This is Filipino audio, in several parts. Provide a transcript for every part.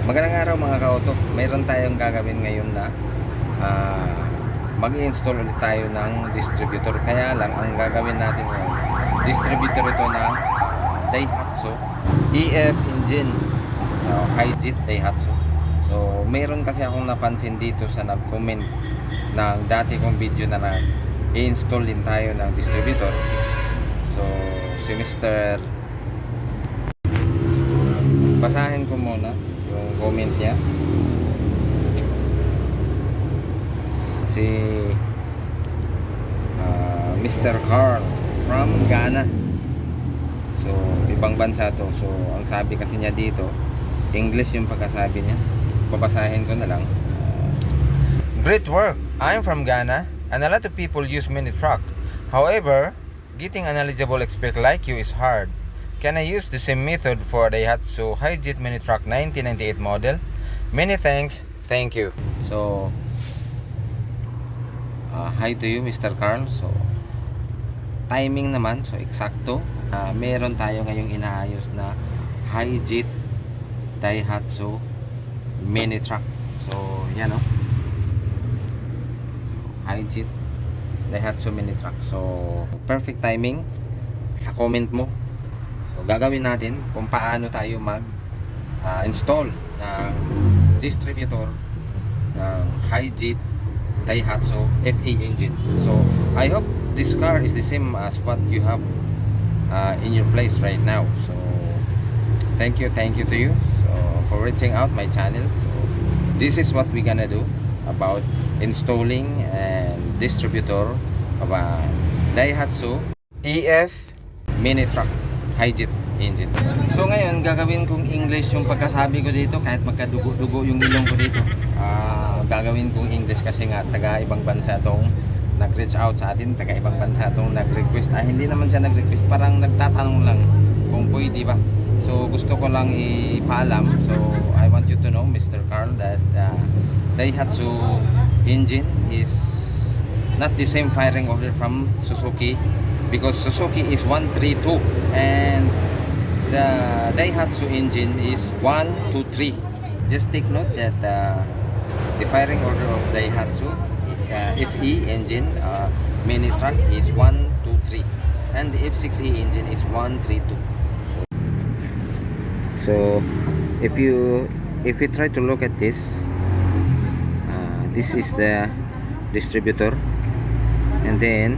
Magandang araw mga ka-auto. Mayroon tayong gagawin ngayon na mag-i-install ulit tayo ng distributor. Kaya lang, ang gagawin natin ngayon, distributor ito ng Daihatsu EF engine. So, high-jet Daihatsu. So, mayroon kasi akong napansin dito sa nag-comment ng dati kong video na i-install din tayo ng distributor. So, si Mr. Basahin ko muna yung comment niya. Si Mr. Carl from Ghana. So ibang bansa to. So ang sabi kasi niya dito, English yung pagkasabi niya. Babasahin ko na lang. Great work. I'm from Ghana and a lot of people use miniTruck. However, getting a knowledgeable expert like you is hard. Can I use the same method for Daihatsu high-jet miniTruck 1998 model? Many thanks. Thank you. So, hi to you, Mr. Carl. So, timing naman. So, eksakto. Meron tayo ngayong inaayos na high-jet Daihatsu miniTruck. So, yan o. High-jet Daihatsu miniTruck. So, perfect timing sa comment mo. So, gagawin natin kung paano tayo mag-install ng distributor ng high-jet Daihatsu FE engine. So, I hope this car is the same as what you have in your place right now. So, thank you to you for reaching out my channel. So, this is what we're gonna do about installing and distributor of a Daihatsu EF miniTruck high-jet engine. So ngayon gagawin kong English yung pagkasabi ko dito, kahit magkadugo-dugo yung ilong ko dito. Gagawin kong English kasi nga taga ibang bansa tong nag-reach out sa atin, taga ibang bansa tong nag-request. Hindi naman siya nag-request, parang nagtatanong lang kung pwede ba. So gusto ko lang ipaalam. So I want you to know, Mr. Carl, that Daihatsu engine is not the same firing order from Suzuki, because Suzuki is 132 and the Daihatsu engine is 123. Just take note that the firing order of Daihatsu FE engine miniTruck is 123 and the F6E engine is 132. So if you try to look at this, this is the distributor, and then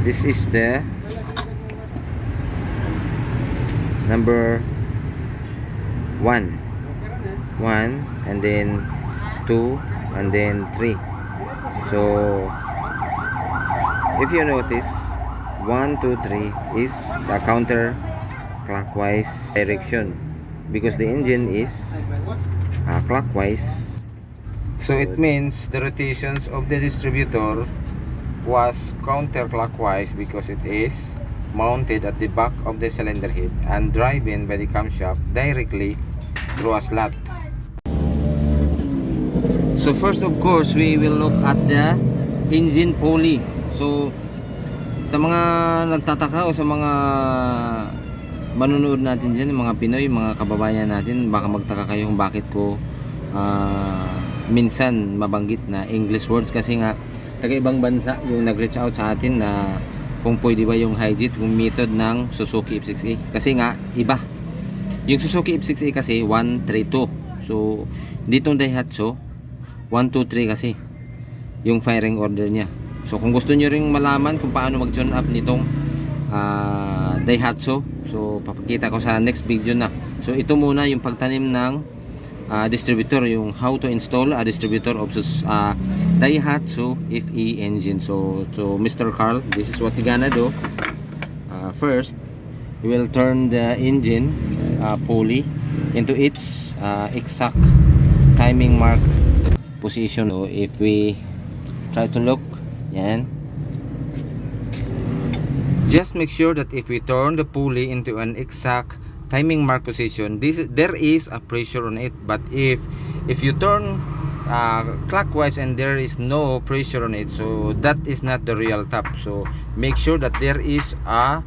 this is the number 1, and then 2, and then 3. So if you notice, 1, 2, 3 is a counter clockwise direction because the engine is clockwise. So it means the rotations of the distributor was counterclockwise because it is mounted at the back of the cylinder head and driven by the camshaft directly through a slot. So first, of course, we will look at the engine pulley. So sa mga nagtataka o sa mga manunood natin dyan, mga Pinoy, mga kababayan natin, baka magtaka kayo kung bakit ko minsan mabanggit na English words, kasi nga taga ibang bansa yung nag-reach out sa atin na kung pwede ba yung high-jet, yung method ng Suzuki F6E. Kasi nga iba yung Suzuki F6E kasi 132. So ditong Daihatsu 123 kasi yung firing order niya. So kung gusto nyo ring malaman kung paano mag-tune up nitong Daihatsu, so papakita ko sa next video na. So ito muna yung pagtanim ng distributor, yung how to install a distributor of Daihatsu FE engine. So Mr. Carl, this is what you're gonna do. First, you will turn the engine pulley into its exact timing mark position. So if we try to look, yan, just make sure that if we turn the pulley into an exact timing mark position, there is a pressure on it. But if you turn clockwise and there is no pressure on it, so that is not the real tap. So make sure that there is a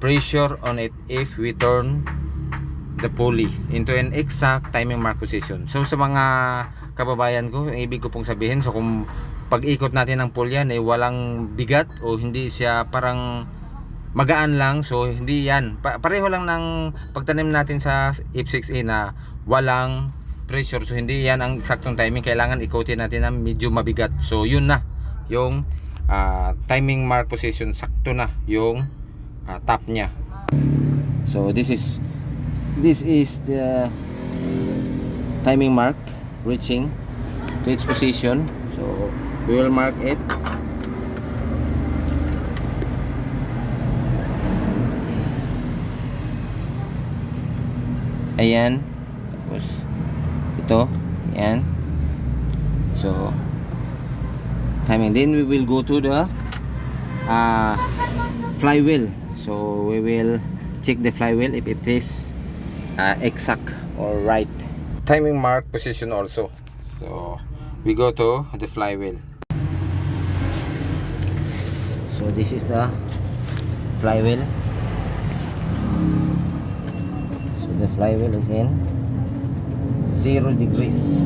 pressure on it if we turn the pulley into an exact timing mark position. So sa mga kababayan ko, yung ibig ko pong sabihin, so kung pag-ikot natin ng pulyan ay walang bigat o hindi siya parang magaan lang, so hindi yan. Pareho lang ng pagtanim natin sa F6A na walang pressure, so hindi yan ang eksaktong timing. Kailangan ikotin natin na medyo mabigat. So yun na yung timing mark position, sakto na yung top nya. So this is the timing mark reaching to its position. So we will mark it. Ayan. Tapos ito, ayan. So timing, then we will go to the flywheel. So we will check the flywheel if it is exact or right. Timing mark position also. So we go to the flywheel. So this is the flywheel. So the flywheel is in 0 degrees.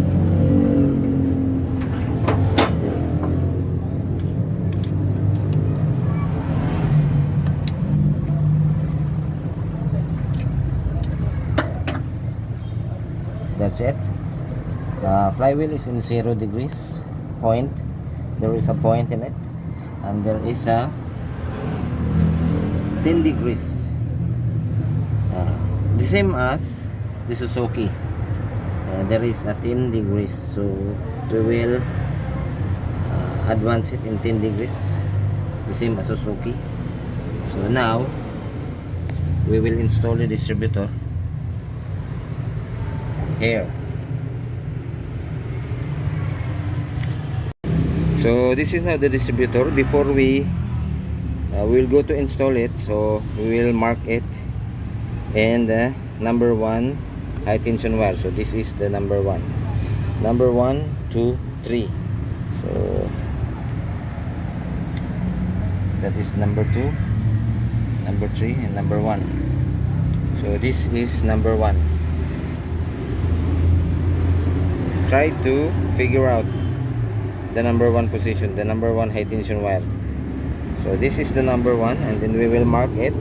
That's it. The flywheel is in 0 degrees point. There is a point in it, and there is a 10 degrees, the same as the Suzuki. There is a 10 degrees, so we will advance it in 10 degrees, the same as Suzuki. So now we will install the distributor here. So this is now the distributor. Before we will go to install it, so we will mark it and number 1 high tension wire. So this is the number 1, 2, 3. So that is number 2, number 3, and number 1. So this is number 1. Try to figure out the number 1 position, the number 1 high tension wire. So this is the number 1, and then we will mark it.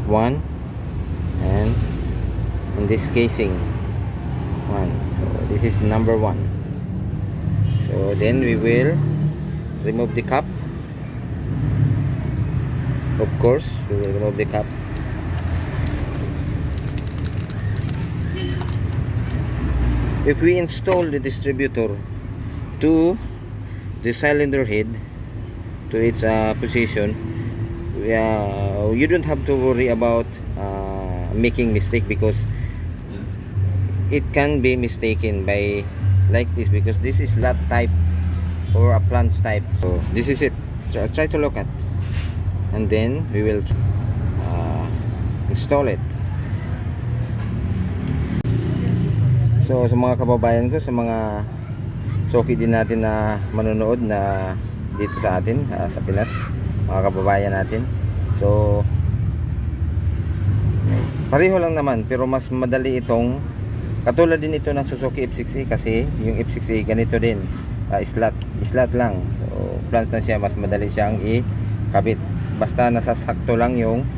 One, and in this casing 1. So this is number 1. So then we will remove the cap. Of course we will remove the cap. If we install the distributor to the cylinder head to its position, you don't have to worry about making mistake, because it can be mistaken by like this, because this is lat type or a plunge type. So this is it. Try to look at, and then we will install it. So sa mga kababayan ko, sa mga soki din natin na manonood na dito sa atin sa Pinas, mga kababayan natin, so pareho lang naman, pero mas madali itong, katulad din ito ng Suzuki F6A, kasi yung F6A ganito din, slot lang. So plans na siya, mas madali siyang ikabit, basta nasasakto lang yung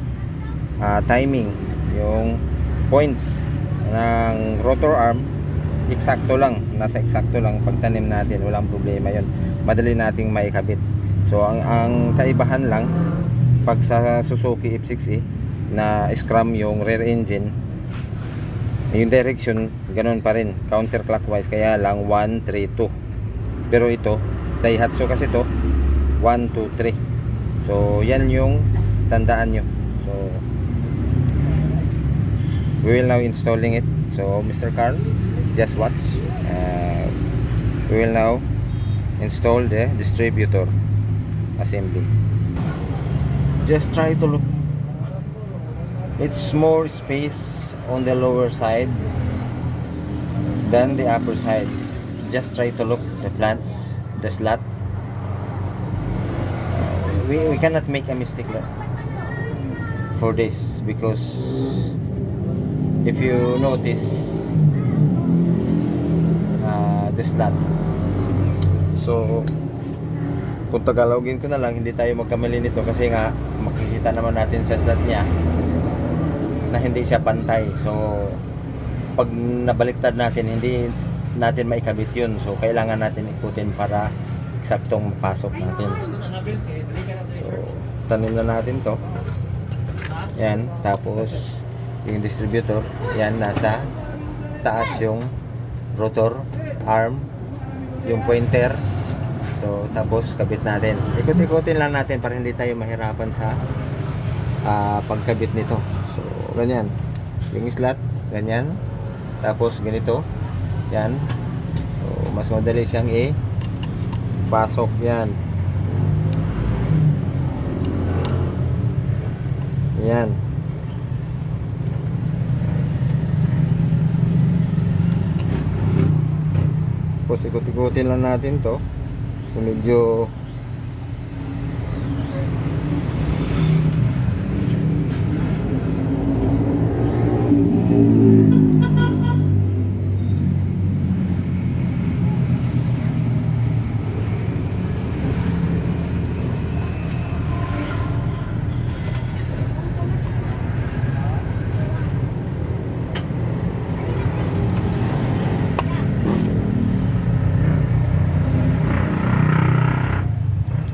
timing, yung point ng rotor arm, eksakto lang, nasa eksakto lang. Pagtanim natin, walang problema yon, madali nating maikabit. So ang kaibahan lang pag sa Suzuki F6A na scrum yung rear engine, yung direction ganun pa rin, counterclockwise, kaya lang 1, 3, 2. Pero ito Daihatsu kasi to 1, 2, 3. So yan yung tandaan nyo. So we will now installing it. So Mr. Carl, just watch. We will now install the distributor assembly. Just try to look, it's more space on the lower side than the upper side. Just try to look the plants, the slot. we cannot make a mistake for this, because if you notice the slot, so kung tagalogin ko na lang, hindi tayo magkamali nito, kasi nga makikita naman natin sa slot niya na hindi siya pantay. So pag nabaliktad natin, hindi natin maikabit yun. So kailangan natin ikutin para eksaktong mapasok natin. So tanim na natin to. Yan, tapos yung distributor, yan, nasa taas yung rotor arm, yung pointer. So tapos kabit natin, ikot-ikotin lang natin para hindi tayo mahirapan sa pagkabit nito. So ganyan yung slot, ganyan, tapos ganito, yan. So mas madali siyang pasok, yan. Yan. Tapos ikot-ikotin lang natin to. So medyo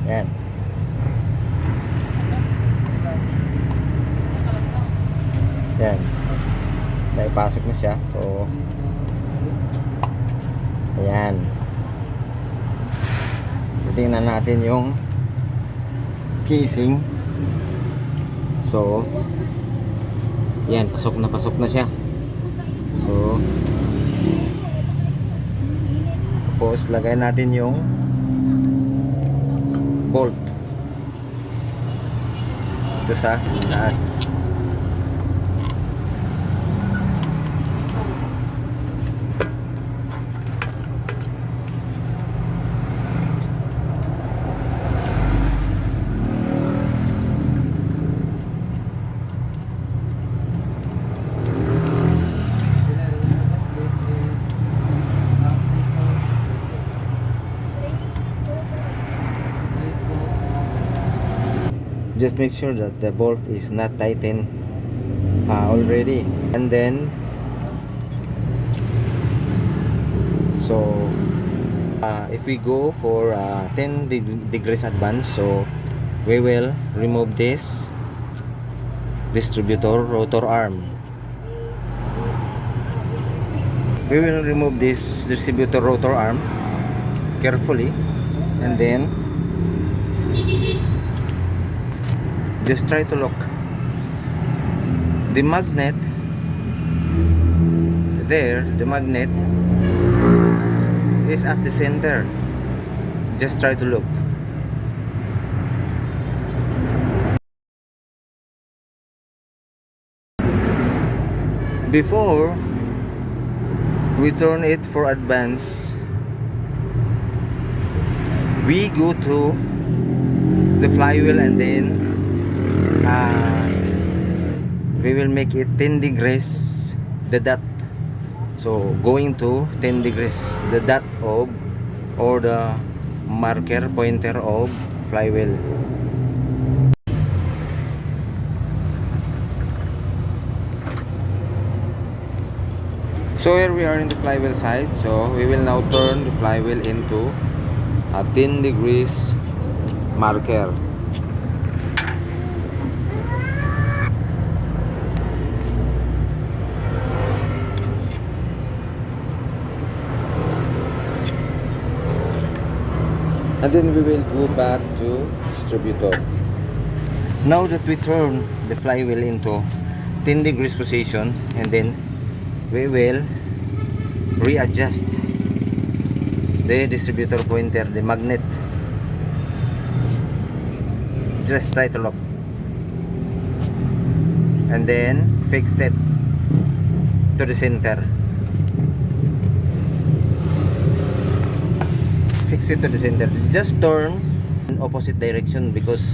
yan. Yan. Naipasok na siya. So ayan. Tingnan natin yung casing. So yan, pasok na siya. So tapos lagay natin yung bolt ito sa taas. Just make sure that the bolt is not tightened already, and then so if we go for 10 degrees advance, so we will remove this distributor rotor arm. We will remove this distributor rotor arm carefully, and then just try to look. The magnet there, the magnet is at the center. Just try to look. Before we turn it for advance, we go to the flywheel, and then we will make it 10 degrees the dot. So going to 10 degrees the dot of, or the marker pointer of flywheel. So here we are in the flywheel side. So we will now turn the flywheel into a 10 degrees marker. And then we will go back to distributor. Now that we turn the flywheel into 10 degrees position, and then we will readjust the distributor pointer, the magnet. Just try to lock, and then fix it to the center. Fix it to the center. Just turn in opposite direction, because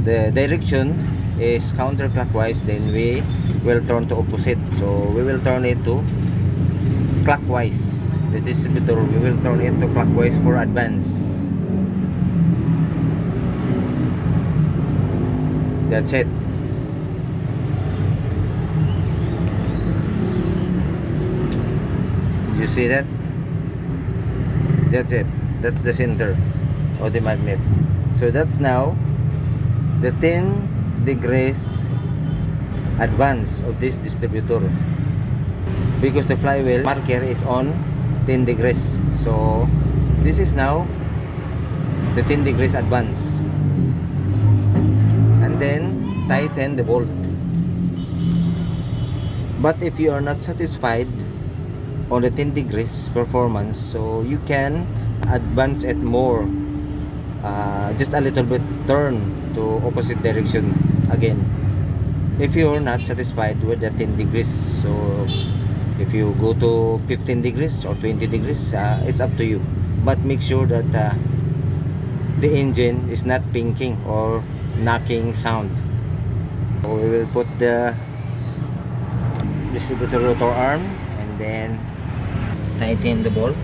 the direction is counterclockwise, then we will turn to opposite. So we will turn it to clockwise. The distributor, we will turn it to clockwise for advance. That's it. You see that? That's it. That's the center of the magnet. So that's now the 10 degrees advance of this distributor, because the flywheel marker is on 10 degrees. So this is now the 10 degrees advance. And then tighten the bolt. But if you are not satisfied on the 10 degrees performance, so you can advance it more, just a little bit, turn to opposite direction again if you are not satisfied with the 10 degrees. So if you go to 15 degrees or 20 degrees, it's up to you, but make sure that the engine is not pinking or knocking sound. So we will put the distributor rotor arm and then tighten the bolt.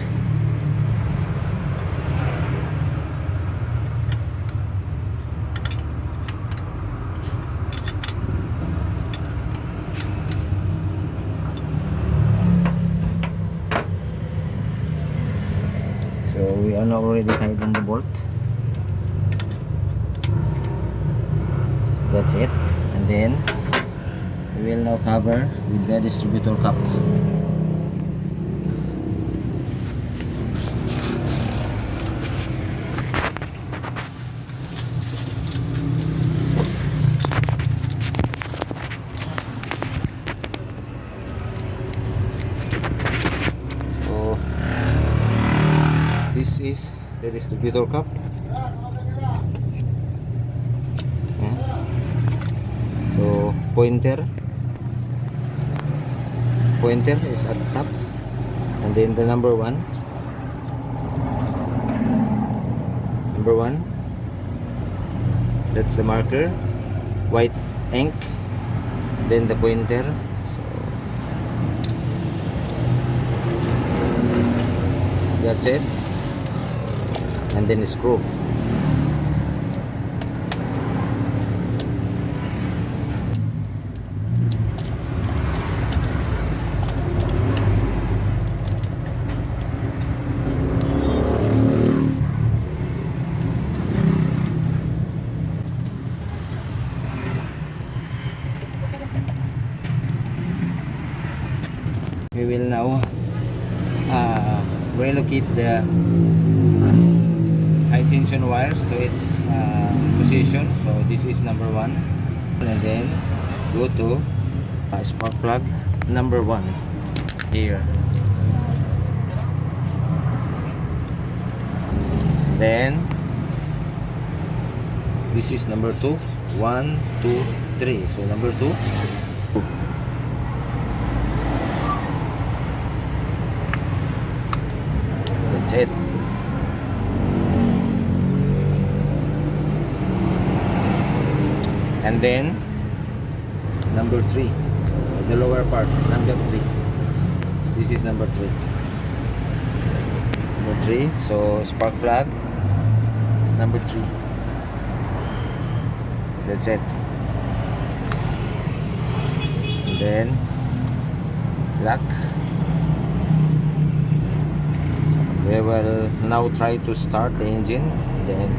So we are now already tightened the bolt. That's it. And then we will now cover with the distributor cup. So this is the distributor cup. So pointer is at the top, and then the number one, that's the marker, white ink, then the pointer. So that's it, and then the screw. We will now relocate the high tension wires to its position. So this is number one, and then go to spark plug number one here. Then this is number two. 1, 2, 3. So number two. That's it. And then number 3, the lower part, number 3. This is number 3. Number 3. So spark plug number 3. That's it. And then lock. So we will now try to start the engine, then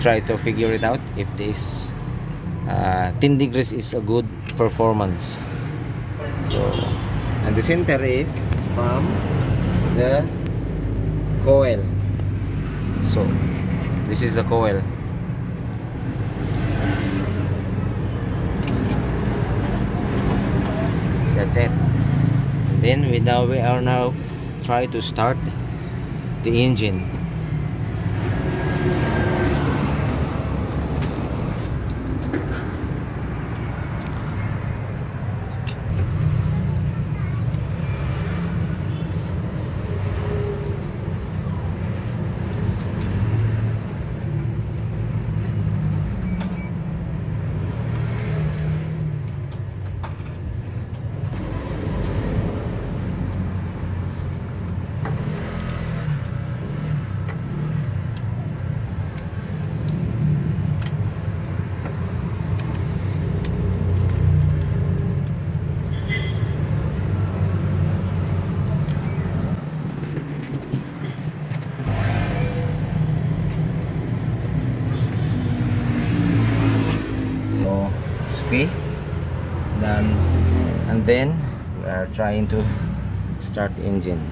try to figure it out if this 10 degrees is a good performance. So, and the center is from the coil. So this is the coil. That's it. Then we are now try to start the engine. crispy. And then we are trying to start the engine.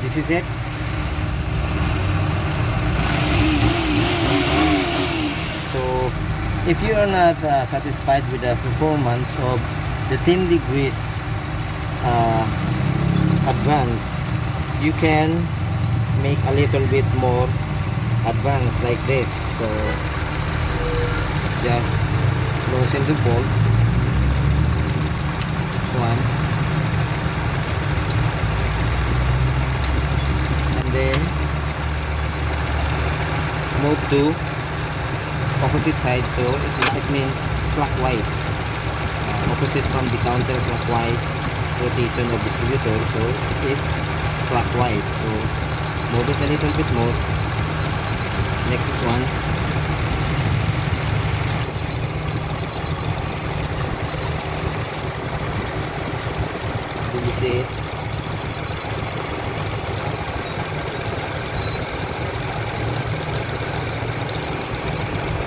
This is it. So if you are not satisfied with the performance of the 10 degrees advance, you can make a little bit more advance like this. So just loosen the bolt. This one. Then move to opposite side, so it means clockwise, opposite from the counterclockwise rotation of distributor, so it is clockwise. So move it a little bit more like this one. Do you see it?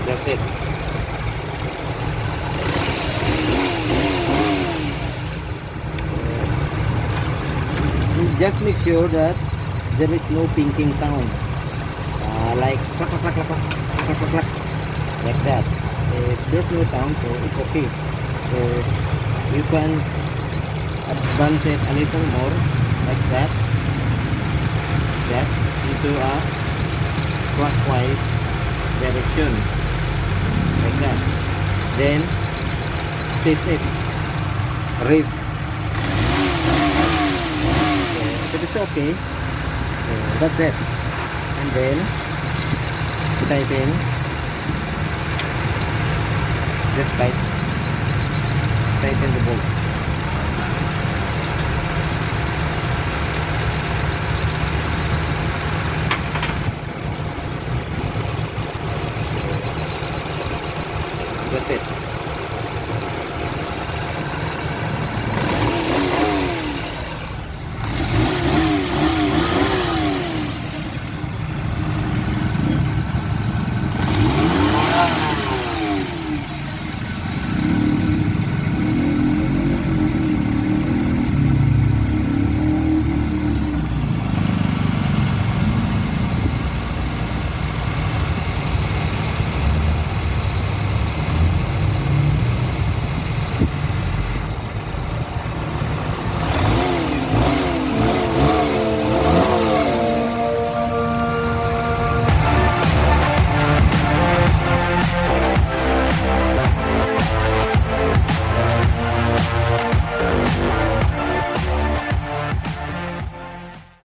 That's it. Just make sure that there is no pinking sound, like clack, clack, clack, clack, clack, clack, clack, like that. If there's no sound, so it's okay. So you can advance it a little more like that, into a clockwise direction. Like that. Then taste it. Rev. If it is okay, that's it. And then tighten. Just tighten the bolt.